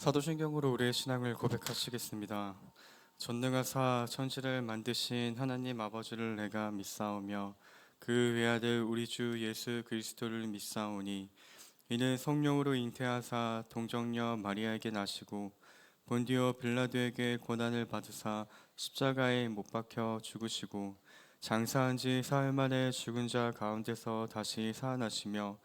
사도신경으로 우리의 신앙을 고백하시겠습니다. 전능하사 천지를 만드신 하나님 아버지를 내가 믿사오며 그 외아들 우리 주 예수 그리스도를 믿사오니 이는 성령으로 잉태하사 동정녀 마리아에게 나시고 본디오 빌라도에게 고난을 받으사 십자가에 못 박혀 죽으시고 장사한 지 사흘 만에 죽은 자 가운데서 다시 살아나시며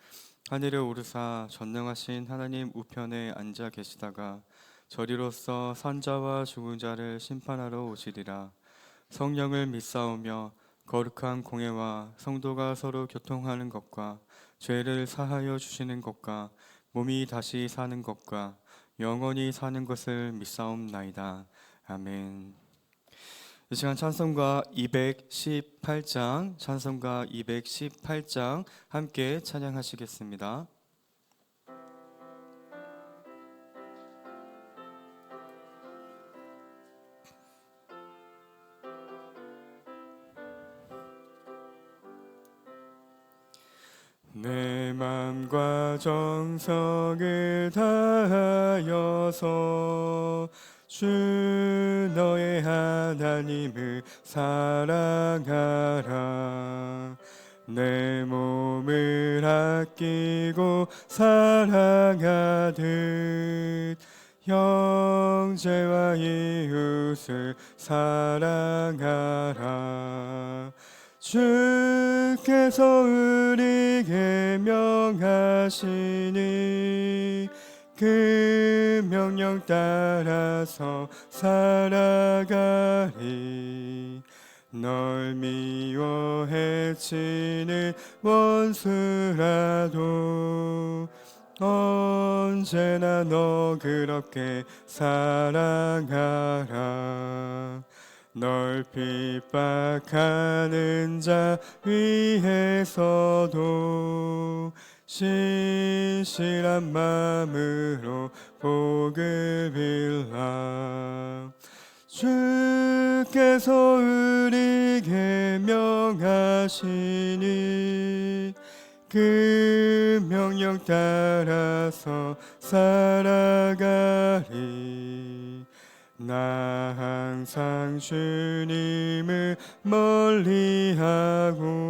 하늘에 오르사 전능하신 하나님 우편에 앉아 계시다가 저리로서 산자와 죽은 자를 심판하러 오시리라. 성령을 믿사오며 거룩한 공회와 성도가 서로 교통하는 것과 죄를 사하여 주시는 것과 몸이 다시 사는 것과 영원히 사는 것을 믿사옵나이다. 아멘. 이 시간 찬송가 218장 함께 찬양하시겠습니다. 내 맘과 정성을 다하여서 주 너의 하나님을 사랑하라. 내 몸을 아끼고 사랑하듯 형제와 이웃을 사랑하라. 주께서 우리에게 명하시니 그 명령 따라서 살아가리. 널 미워 해치는 원수라도 언제나 너 그렇게 사랑하라. 널 핍박하는 자 위에서도 신실한 마음으로 복을 빌라. 주께서 우리에게 명하시니 그 명령 따라서 살아가리. 나 항상 주님을 멀리하고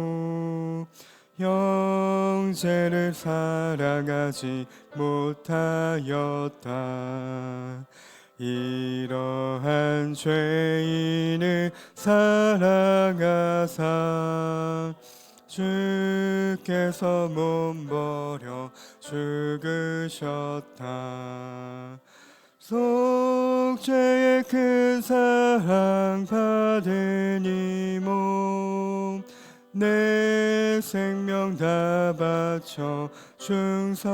형제를 사랑하지 못하였다. 이러한 죄인을 사랑하사 주께서 몸버려 죽으셨다. 속죄의 큰 사랑 받은 이 몸 내 생명 다 바쳐 충성하리.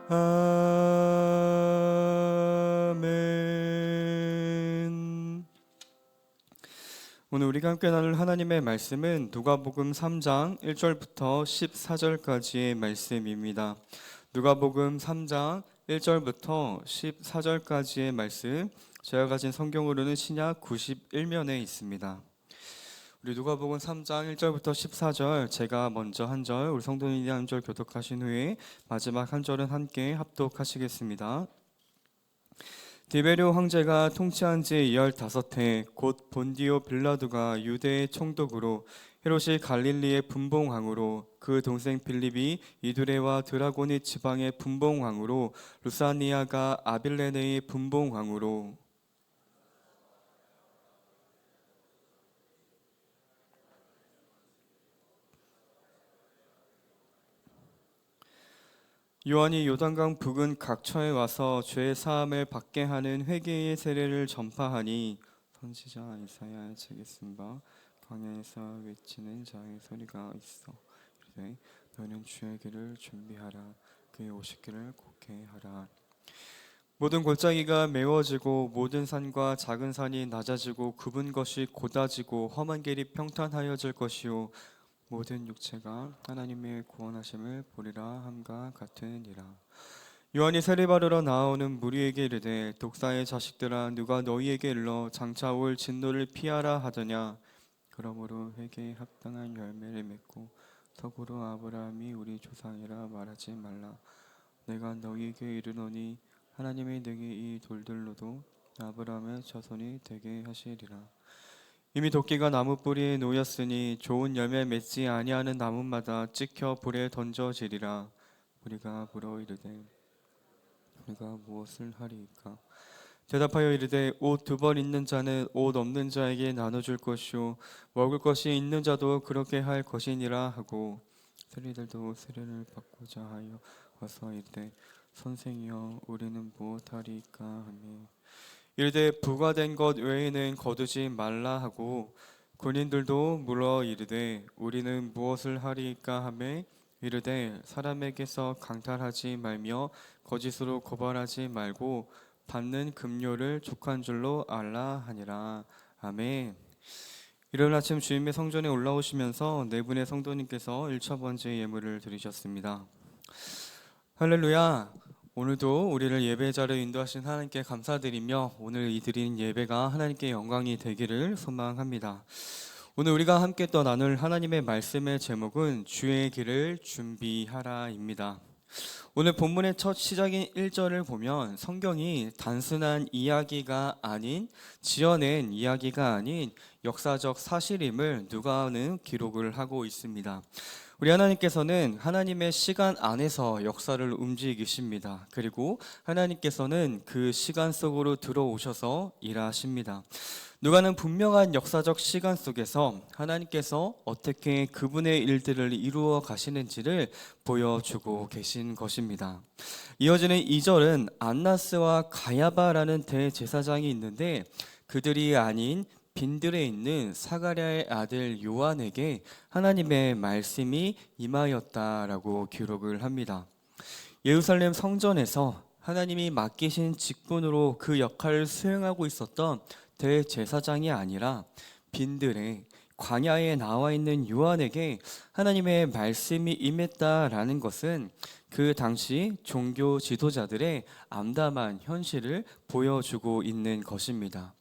아멘. 오늘 우리가 함께 나눌 하나님의 말씀은 누가복음 3장 1절부터 14절까지의 말씀입니다. 누가복음 3장 1절부터 14절까지의 말씀, 제가 가진 성경으로는 신약 91면에 있습니다. 우리 누가복음 3장 1절부터 14절, 제가 먼저 한 절, 우리 성도님이 한 절 교독하신 후에 마지막 한 절은 함께 합독하시겠습니다. 디베rio 황제가 통치한 지 15해 곧 본디오 빌라도가 유대의 총독으로 헤롯이 갈릴리의 분봉왕으로 그 동생 빌립이 이두레와 드라고니 지방의 분봉왕으로 루사니아가 아빌레네의 분봉왕으로 요한이 요단강 부근 각처에 와서 죄 사함을 받게 하는 회개의 세례를 전파하니 선지자 이사야의 책에 쓴 바 광야에서 외치는 자의 소리가 있어 이르되 너는 주의 길을 준비하라 그의 오시기를 곧게 하라. 모든 골짜기가 메워지고 모든 산과 작은 산이 낮아지고 굽은 것이 곧아지고 험한 길이 평탄하여질 것이요 모든 육체가 하나님의 구원하심을 보리라 함과 같으니라. 요한이 세례받으러 나오는 무리에게 이르되 독사의 자식들아 누가 너희에게 일러 장차 올 진노를 피하라 하더냐. 그러므로 회개에 합당한 열매를 맺고 더불어 아브라함이 우리 조상이라 말하지 말라. 내가 너희에게 이르노니 하나님이 내게 이 돌들로도 아브라함의 자손이 되게 하시리라. 이미 도끼가 나무 뿌리에 놓였으니 좋은 열매 맺지 아니하는 나무마다 찍혀 불에 던져지리라. 우리가 물어 이르되 우리가 무엇을 하리이까? 대답하여 이르되 옷 두 벌 있는 자는 옷 없는 자에게 나눠줄 것이요 먹을 것이 있는 자도 그렇게 할 것이니라 하고 세리들도 세례를 받고자 하여 와서 이르되 선생이여 우리는 무엇하리이까 하며 이르되 부과된 것 외에는 거두지 말라 하고 군인들도 물어 이르되 우리는 무엇을 하리이까 하며 이르되 사람에게서 강탈하지 말며 거짓으로 고발하지 말고 받는 급료를 족한 줄로 알라 하니라. 아멘. 일요일 아침 주님의 성전에 올라오시면서 네 분의 성도님께서 1차 번째 예물을 드리셨습니다. 할렐루야. 오늘도 우리를 예배 자리에 인도하신 하나님께 감사드리며 오늘 이 드린 예배가 하나님께 영광이 되기를 소망합니다. 오늘 우리가 함께 또 나눌 하나님의 말씀의 제목은 주의 길을 준비하라입니다. 오늘 본문의 첫 시작인 1절을 보면 성경이 단순한 이야기가 아닌 지어낸 이야기가 아닌 역사적 사실임을 누가는 기록을 하고 있습니다. 우리 하나님께서는 하나님의 시간 안에서 역사를 움직이십니다. 그리고 하나님께서는 그 시간 속으로 들어오셔서 일하십니다. 누가는 분명한 역사적 시간 속에서 하나님께서 어떻게 그분의 일들을 이루어 가시는지를 보여주고 계신 것입니다. 이어지는 2절은 안나스와 가야바라는 대제사장이 있는데 그들이 아닌 빈들에 있는 사가랴의 아들 요한에게 하나님의 말씀이 임하였다라고 기록을 합니다. 예루살렘 성전에서 하나님이 맡기신 직분으로 그 역할을 수행하고 있었던 대제사장이 아니라 빈들에 광야에 나와 있는 요한에게 하나님의 말씀이 임했다라는 것은 그 당시 종교 지도자들의 암담한 현실을 보여주고 있는 것입니다.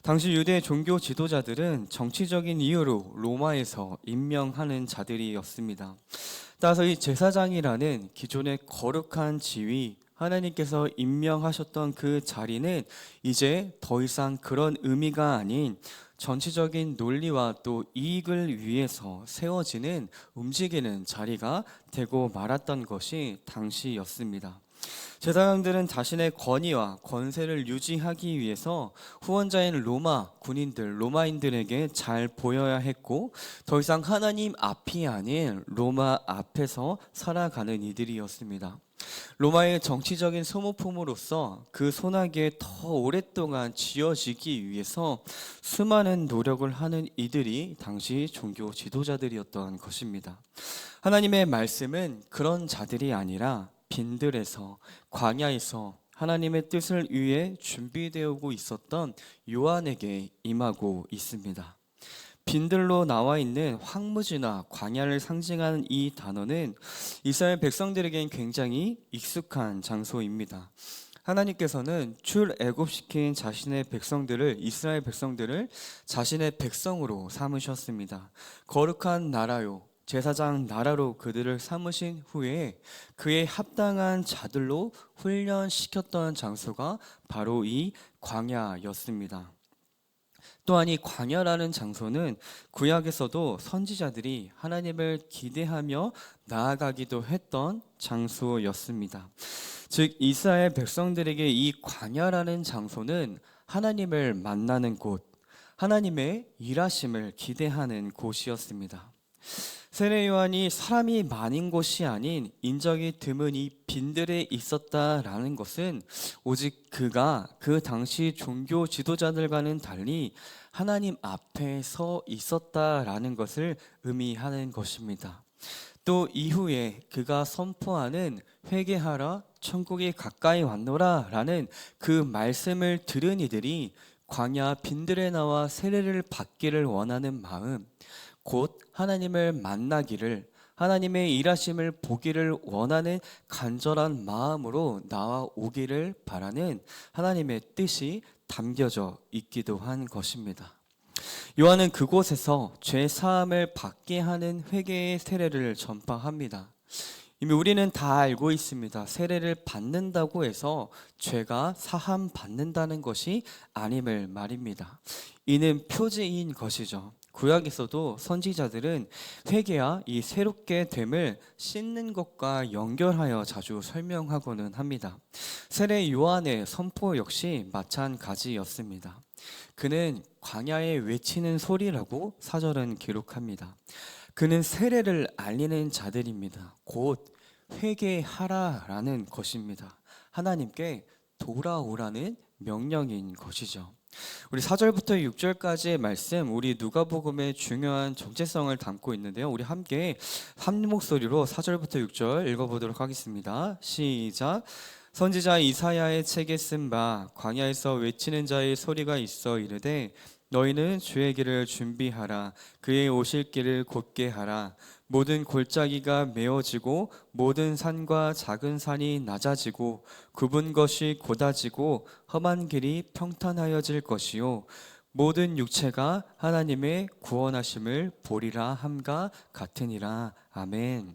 당시 유대 종교 지도자들은 정치적인 이유로 로마에서 임명하는 자들이었습니다. 따라서 이 제사장이라는 기존의 거룩한 지위, 하나님께서 임명하셨던 그 자리는 이제 더 이상 그런 의미가 아닌 전체적인 논리와 또 이익을 위해서 세워지는 움직이는 자리가 되고 말았던 것이 당시였습니다. 제사장들은 자신의 권위와 권세를 유지하기 위해서 후원자인 로마 군인들, 로마인들에게 잘 보여야 했고 더 이상 하나님 앞이 아닌 로마 앞에서 살아가는 이들이었습니다. 로마의 정치적인 소모품으로서 그 손아귀에 더 오랫동안 쥐어지기 위해서 수많은 노력을 하는 이들이 당시 종교 지도자들이었던 것입니다. 하나님의 말씀은 그런 자들이 아니라 빈들에서 광야에서 하나님의 뜻을 위해 준비되고 있었던 요한에게 임하고 있습니다. 빈들로 나와 있는 황무지나 광야를 상징하는 이 단어는 이스라엘 백성들에겐 굉장히 익숙한 장소입니다. 하나님께서는 출애굽시킨 자신의 백성들을 이스라엘 백성들을 자신의 백성으로 삼으셨습니다. 거룩한 나라요 제사장 나라로 그들을 삼으신 후에 그에 합당한 자들로 훈련시켰던 장소가 바로 이 광야였습니다. 또한 이 광야라는 장소는 구약에서도 선지자들이 하나님을 기대하며 나아가기도 했던 장소였습니다. 즉 이스라엘 백성들에게 이 광야라는 장소는 하나님을 만나는 곳, 하나님의 일하심을 기대하는 곳이었습니다. 세례 요한이 사람이 많은 곳이 아닌 인적이 드문 이 빈들에 있었다라는 것은 오직 그가 그 당시 종교 지도자들과는 달리 하나님 앞에 서 있었다라는 것을 의미하는 것입니다. 또 이후에 그가 선포하는 회개하라 천국이 가까이 왔노라 라는 그 말씀을 들은 이들이 광야 빈들에 나와 세례를 받기를 원하는 마음, 곧 하나님을 만나기를 하나님의 일하심을 보기를 원하는 간절한 마음으로 나와오기를 바라는 하나님의 뜻이 담겨져 있기도 한 것입니다. 요한은 그곳에서 죄 사함을 받게 하는 회개의 세례를 전파합니다. 이미 우리는 다 알고 있습니다. 세례를 받는다고 해서 죄가 사함 받는다는 것이 아님을 말입니다. 이는 표지인 것이죠. 구약에서도 선지자들은 회개와 이 새롭게 됨을 씻는 것과 연결하여 자주 설명하고는 합니다. 세례 요한의 선포 역시 마찬가지였습니다. 그는 광야에 외치는 소리라고 사절은 기록합니다. 그는 세례를 알리는 자들입니다. 곧 회개하라라는 것입니다. 하나님께 돌아오라는 명령인 것이죠. 우리 4절부터 6절까지의 말씀, 우리 누가복음의 중요한 정체성을 담고 있는데요. 우리 함께 한 목소리로 4절부터 6절 읽어보도록 하겠습니다. 시작. 선지자 이사야의 책에 쓴 바 광야에서 외치는 자의 소리가 있어 이르되 너희는 주의 길을 준비하라. 그의 오실 길을 곧게 하라. 모든 골짜기가 메어지고 모든 산과 작은 산이 낮아지고 굽은 것이 곧아지고 험한 길이 평탄하여질 것이요 모든 육체가 하나님의 구원하심을 보리라 함과 같으니라. 아멘.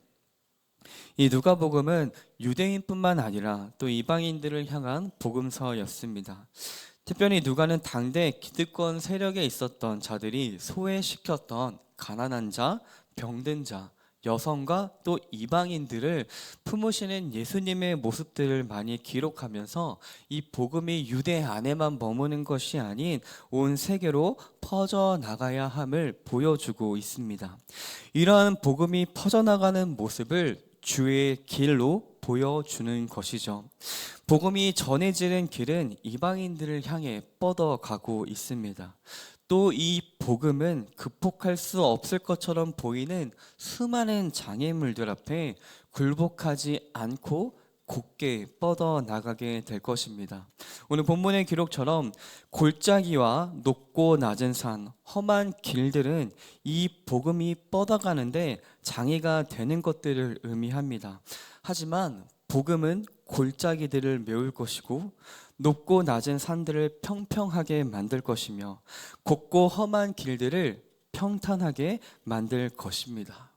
이 누가복음은 유대인뿐만 아니라 또 이방인들을 향한 복음서였습니다. 특별히 누가는 당대 기득권 세력에 있었던 자들이 소외시켰던 가난한 자, 병든 자, 여성과 또 이방인들을 품으시는 예수님의 모습들을 많이 기록하면서 이 복음이 유대 안에만 머무는 것이 아닌 온 세계로 퍼져나가야 함을 보여주고 있습니다. 이러한 복음이 퍼져나가는 모습을 주의 길로 보여주는 것이죠. 복음이 전해지는 길은 이방인들을 향해 뻗어가고 있습니다. 또 이 복음은 극복할 수 없을 것처럼 보이는 수많은 장애물들 앞에 굴복하지 않고 곧게 뻗어나가게 될 것입니다. 오늘 본문의 기록처럼 골짜기와 높고 낮은 산, 험한 길들은 이 복음이 뻗어가는데 장애가 되는 것들을 의미합니다. 하지만 복음은 골짜기들을 메울 것이고 높고 낮은 산들을 평평하게 만들 것이며 곱고 험한 길들을 평탄하게 만들 것입니다.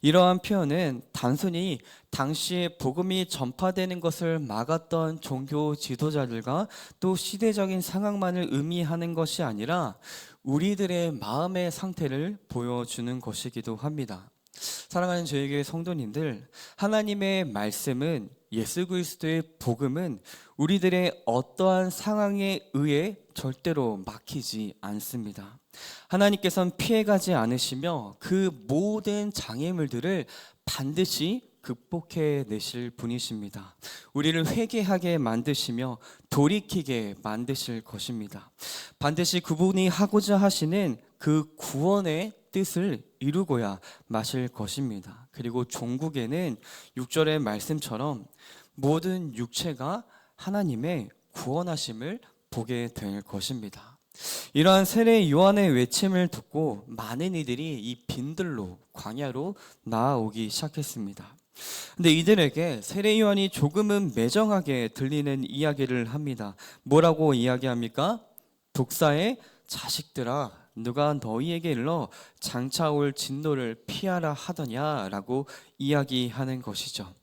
이러한 표현은 단순히 당시에 복음이 전파되는 것을 막았던 종교 지도자들과 또 시대적인 상황만을 의미하는 것이 아니라 우리들의 마음의 상태를 보여주는 것이기도 합니다. 사랑하는 저에게 성도님들, 하나님의 말씀은 예수 그리스도의 복음은 우리들의 어떠한 상황에 의해 절대로 막히지 않습니다. 하나님께서는 피해가지 않으시며 그 모든 장애물들을 반드시 극복해 내실 분이십니다. 우리를 회개하게 만드시며 돌이키게 만드실 것입니다. 반드시 그분이 하고자 하시는 그 구원의 뜻을 이루고야 마실 것입니다. 그리고 종국에는 6절의 말씀처럼 모든 육체가 하나님의 구원하심을 보게 될 것입니다. 이러한 세례 요한의 외침을 듣고 많은 이들이 이 빈들로 광야로 나아오기 시작했습니다. 근데 이들에게 세례 요한이 조금은 매정하게 들리는 이야기를 합니다. 뭐라고 이야기합니까? 독사의 자식들아, 누가 너희에게 일러 장차 올 진노를 피하라 하더냐라고 이야기하는 것이죠.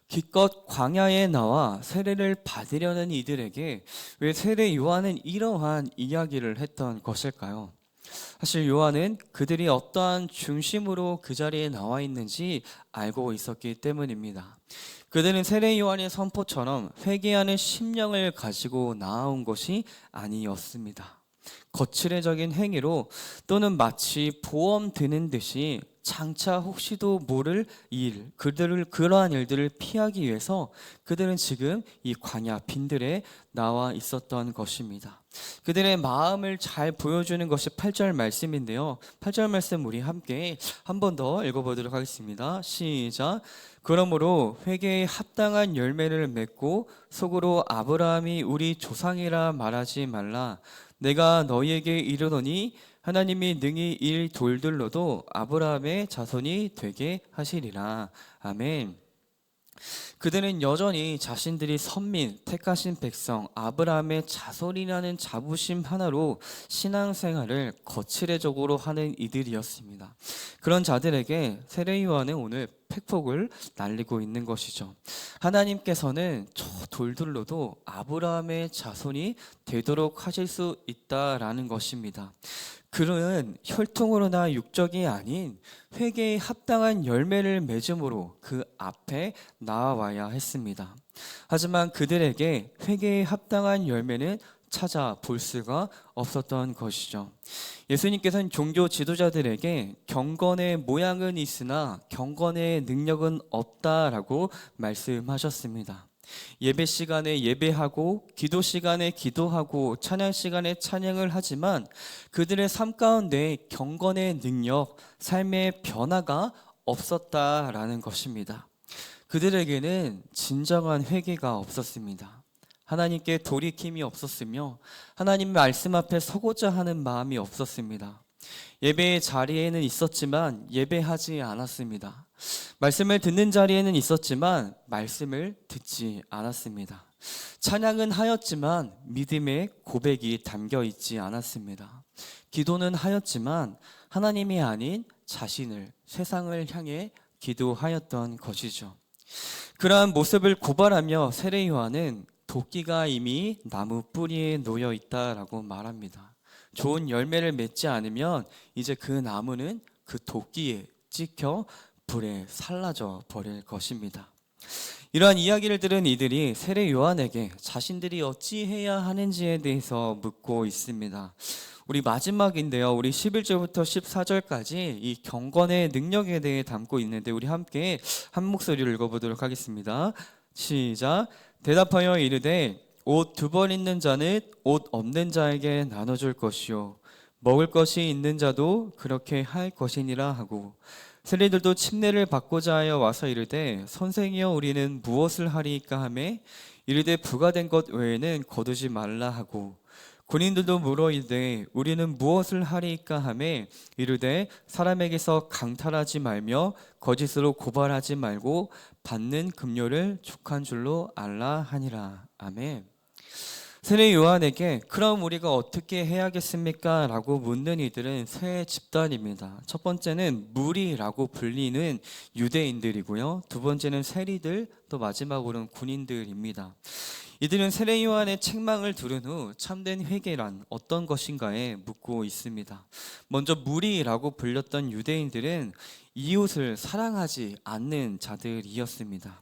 기껏 광야에 나와 세례를 받으려는 이들에게 왜 세례 요한은 이러한 이야기를 했던 것일까요? 사실 요한은 그들이 어떠한 중심으로 그 자리에 나와 있는지 알고 있었기 때문입니다. 그들은 세례 요한의 선포처럼 회개하는 심령을 가지고 나아온 것이 아니었습니다. 거칠애적인 행위로 또는 마치 보험 드는 듯이 장차 혹시도 모를 일, 그러한 일들을 피하기 위해서 그들은 지금 이 광야 빈들에 나와 있었던 것입니다. 그들의 마음을 잘 보여주는 것이 8절 말씀인데요. 8절 말씀 우리 함께 한 번 더 읽어보도록 하겠습니다. 시작. 그러므로 회개에 합당한 열매를 맺고 속으로 아브라함이 우리 조상이라 말하지 말라. 내가 너희에게 이르노니 하나님이 능히 이 돌들로도 아브라함의 자손이 되게 하시리라. 아멘. 그들은 여전히 자신들이 선민, 택하신 백성, 아브라함의 자손이라는 자부심 하나로 신앙생활을 거칠애적으로 하는 이들이었습니다. 그런 자들에게 세례 요한은 오늘 팩폭을 날리고 있는 것이죠. 하나님께서는 저 돌들로도 아브라함의 자손이 되도록 하실 수 있다라는 것입니다. 그는 혈통으로나 육적이 아닌 회개에 합당한 열매를 맺음으로 그 앞에 나아와야 했습니다. 하지만 그들에게 회개에 합당한 열매는 찾아볼 수가 없었던 것이죠. 예수님께서는 종교 지도자들에게 경건의 모양은 있으나 경건의 능력은 없다라고 말씀하셨습니다. 예배 시간에 예배하고 기도 시간에 기도하고 찬양 시간에 찬양을 하지만 그들의 삶 가운데 경건의 능력, 삶의 변화가 없었다라는 것입니다. 그들에게는 진정한 회개가 없었습니다. 하나님께 돌이킴이 없었으며 하나님 말씀 앞에 서고자 하는 마음이 없었습니다. 예배의 자리에는 있었지만 예배하지 않았습니다. 말씀을 듣는 자리에는 있었지만 말씀을 듣지 않았습니다. 찬양은 하였지만 믿음의 고백이 담겨 있지 않았습니다. 기도는 하였지만 하나님이 아닌 자신을, 세상을 향해 기도하였던 것이죠. 그러한 모습을 고발하며 세례 요한은 도끼가 이미 나무 뿌리에 놓여 있다라고 말합니다. 좋은 열매를 맺지 않으면 이제 그 나무는 그 도끼에 찍혀 불에 살라져 버릴 것입니다. 이러한 이야기를 들은 이들이 세례 요한에게 자신들이 어찌해야 하는지에 대해서 묻고 있습니다. 우리 마지막인데요. 우리 11절부터 14절까지 이 경건의 능력에 대해 담고 있는데 우리 함께 한 목소리로 읽어보도록 하겠습니다. 시작. 대답하여 이르되 옷 2벌 있는 자는 옷 없는 자에게 나눠줄 것이요 먹을 것이 있는 자도 그렇게 할 것이니라 하고 세리들도 침례를 받고자 하여 와서 이르되 선생이여 우리는 무엇을 하리이까 하매 이르되 부과된 것 외에는 거두지 말라 하고 군인들도 물어 이르되 우리는 무엇을 하리이까 하매 이르되 사람에게서 강탈하지 말며 거짓으로 고발하지 말고 받는 급료를 족한 줄로 알라 하니라. 아멘. 세례 요한에게 그럼 우리가 어떻게 해야겠습니까? 라고 묻는 이들은 세 집단입니다. 첫 번째는 무리라고 불리는 유대인들이고요. 두 번째는 세리들, 또 마지막으로는 군인들입니다. 이들은 세례 요한의 책망을 들은 후 참된 회개란 어떤 것인가에 묻고 있습니다. 먼저 무리라고 불렸던 유대인들은 이웃을 사랑하지 않는 자들이었습니다.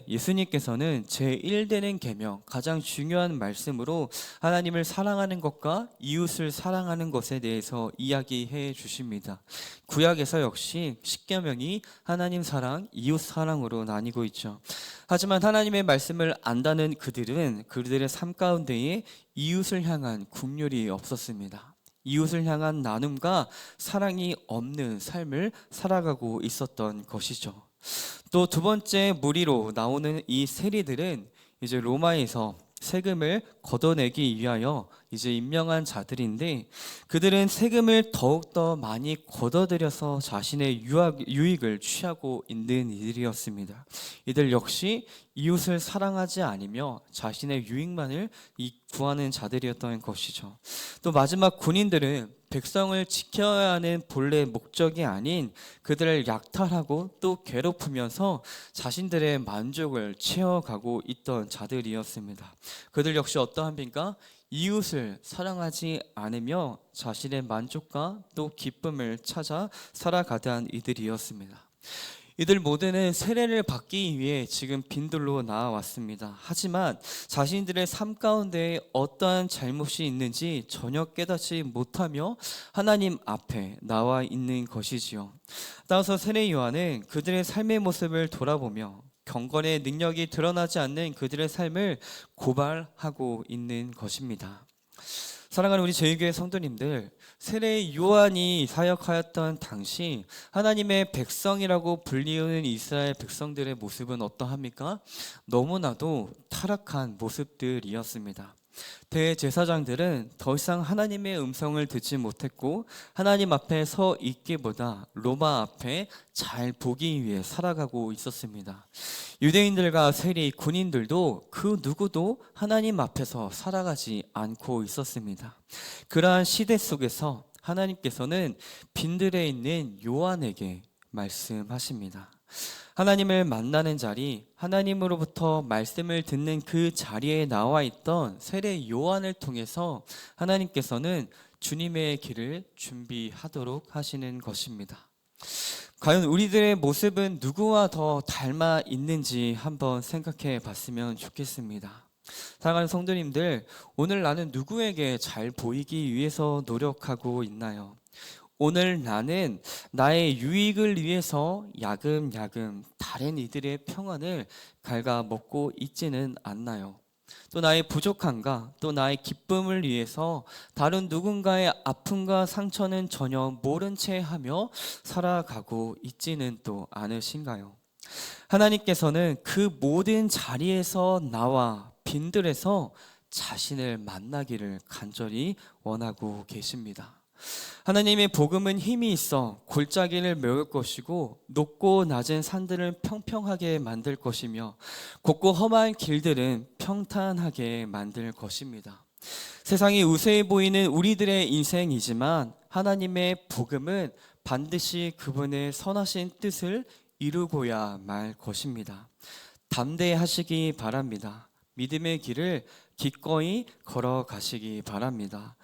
예수님께서는 제1되는 계명, 가장 중요한 말씀으로 하나님을 사랑하는 것과 이웃을 사랑하는 것에 대해서 이야기해 주십니다. 구약에서 역시 10계명이 하나님 사랑, 이웃 사랑으로 나뉘고 있죠. 하지만 하나님의 말씀을 안다는 그들의 삶 가운데에 이웃을 향한 긍휼이 없었습니다. 이웃을 향한 나눔과 사랑이 없는 삶을 살아가고 있었던 것이죠. 또 두 번째 무리로 나오는 이 세리들은 이제 로마에서 세금을 걷어내기 위하여 이제 임명한 자들인데 그들은 세금을 더욱더 많이 걷어들여서 자신의 유익을 취하고 있는 이들이었습니다. 이들 역시 이웃을 사랑하지 않으며 자신의 유익만을 구하는 자들이었던 것이죠. 또 마지막 군인들은 백성을 지켜야 하는 본래 목적이 아닌 그들을 약탈하고 또 괴롭히면서 자신들의 만족을 채워가고 있던 자들이었습니다. 그들 역시 어떠합니까? 이웃을 사랑하지 않으며 자신의 만족과 또 기쁨을 찾아 살아가던 이들이었습니다. 이들 모두는 세례를 받기 위해 지금 빈들로 나와왔습니다. 하지만 자신들의 삶 가운데 어떠한 잘못이 있는지 전혀 깨닫지 못하며 하나님 앞에 나와 있는 것이지요. 따라서 세례 요한은 그들의 삶의 모습을 돌아보며 경건의 능력이 드러나지 않는 그들의 삶을 고발하고 있는 것입니다. 사랑하는 우리 저희교회 성도님들, 세례 요한이 사역하였던 당시 하나님의 백성이라고 불리우는 이스라엘 백성들의 모습은 어떠합니까? 너무나도 타락한 모습들이었습니다. 대제사장들은 더 이상 하나님의 음성을 듣지 못했고 하나님 앞에 서 있기보다 로마 앞에 잘 보기 위해 살아가고 있었습니다. 유대인들과 세리, 군인들도 그 누구도 하나님 앞에서 살아가지 않고 있었습니다. 그러한 시대 속에서 하나님께서는 빈들에 있는 요한에게 말씀하십니다. 하나님을 만나는 자리, 하나님으로부터 말씀을 듣는 그 자리에 나와 있던 세례 요한을 통해서 하나님께서는 주님의 길을 준비하도록 하시는 것입니다. 과연 우리들의 모습은 누구와 더 닮아 있는지 한번 생각해 봤으면 좋겠습니다. 사랑하는 성도님들, 오늘 나는 누구에게 잘 보이기 위해서 노력하고 있나요? 오늘 나는 나의 유익을 위해서 야금야금 다른 이들의 평안을 갉아먹고 있지는 않나요? 또 나의 부족함과 또 나의 기쁨을 위해서 다른 누군가의 아픔과 상처는 전혀 모른 채 하며 살아가고 있지는 또 않으신가요? 하나님께서는 그 모든 자리에서 나와 빈들에서 자신을 만나기를 간절히 원하고 계십니다. 하나님의 복음은 힘이 있어 골짜기를 메울 것이고 높고 낮은 산들을 평평하게 만들 것이며 곱고 험한 길들은 평탄하게 만들 것입니다. 세상이 우세해 보이는 우리들의 인생이지만 하나님의 복음은 반드시 그분의 선하신 뜻을 이루고야 말 것입니다. 담대하시기 바랍니다. 믿음의 길을 기꺼이 걸어가시기 바랍니다.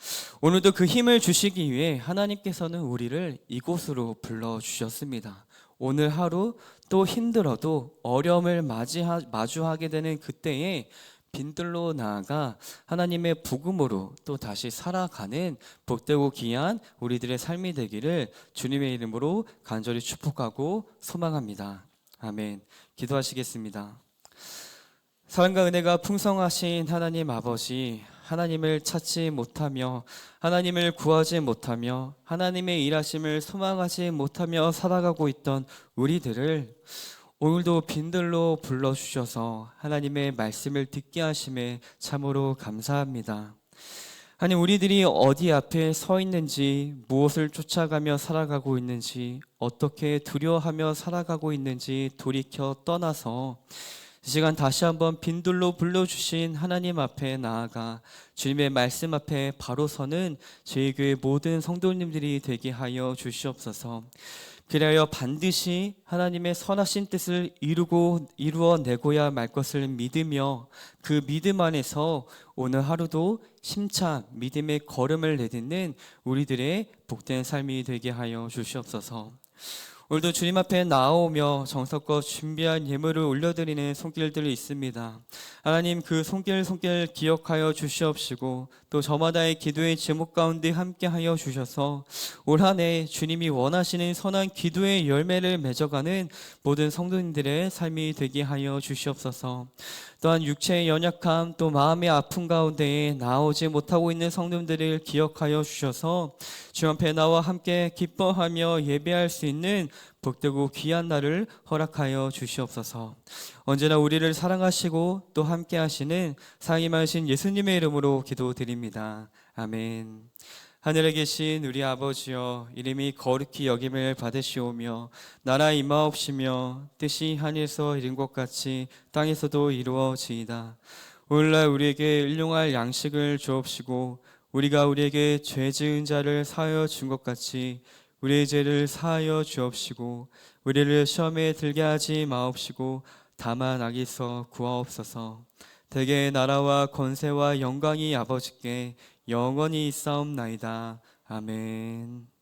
오늘도 그 힘을 주시기 위해 하나님께서는 우리를 이곳으로 불러주셨습니다. 오늘 하루 또 힘들어도 어려움을 마주하게 되는 그때에 빈들로 나아가 하나님의 복음으로 또 다시 살아가는 복되고 귀한 우리들의 삶이 되기를 주님의 이름으로 간절히 축복하고 소망합니다. 아멘. 기도하시겠습니다. 사랑과 은혜가 풍성하신 하나님 아버지, 하나님을 찾지 못하며 하나님을 구하지 못하며 하나님의 일하심을 소망하지 못하며 살아가고 있던 우리들을 오늘도 빈들로 불러주셔서 하나님의 말씀을 듣게 하심에 참으로 감사합니다. 하나님, 우리들이 어디 앞에 서 있는지, 무엇을 쫓아가며 살아가고 있는지, 어떻게 두려워하며 살아가고 있는지 돌이켜 떠나서 이 시간 다시 한번 빈들로 불러주신 하나님 앞에 나아가 주님의 말씀 앞에 바로 서는 저희 교회 모든 성도님들이 되게 하여 주시옵소서. 그리하여 반드시 하나님의 선하신 뜻을 이루어내고야 말 것을 믿으며 그 믿음 안에서 오늘 하루도 심차 믿음의 걸음을 내딛는 우리들의 복된 삶이 되게 하여 주시옵소서. 오늘도 주님 앞에 나오며 정성껏 준비한 예물을 올려드리는 손길들이 있습니다. 하나님, 그 손길 기억하여 주시옵시고 또 저마다의 기도의 제목 가운데 함께하여 주셔서 올 한 해 주님이 원하시는 선한 기도의 열매를 맺어가는 모든 성도님들의 삶이 되게 하여 주시옵소서. 또한 육체의 연약함 또 마음의 아픔 가운데에 나오지 못하고 있는 성도님들을 기억하여 주셔서 주 앞에 나와 함께 기뻐하며 예배할 수 있는 복되고 귀한 날을 허락하여 주시옵소서. 언제나 우리를 사랑하시고 또 함께 하시는 상임하신 예수님의 이름으로 기도드립니다. 아멘. 하늘에 계신 우리 아버지여, 이름이 거룩히 여김을 받으시오며 나라 임하옵시며 뜻이 하늘에서 이룬 것 같이 땅에서도 이루어지이다. 오늘날 우리에게 일용할 양식을 주옵시고 우리가 우리에게 죄 지은 자를 사하여 준 것 같이 우리의 죄를 사하여 주옵시고 우리를 시험에 들게 하지 마옵시고 다만 악에서 구하옵소서. 대개의 나라와 권세와 영광이 아버지께 영원히 있사옵나이다. 아멘.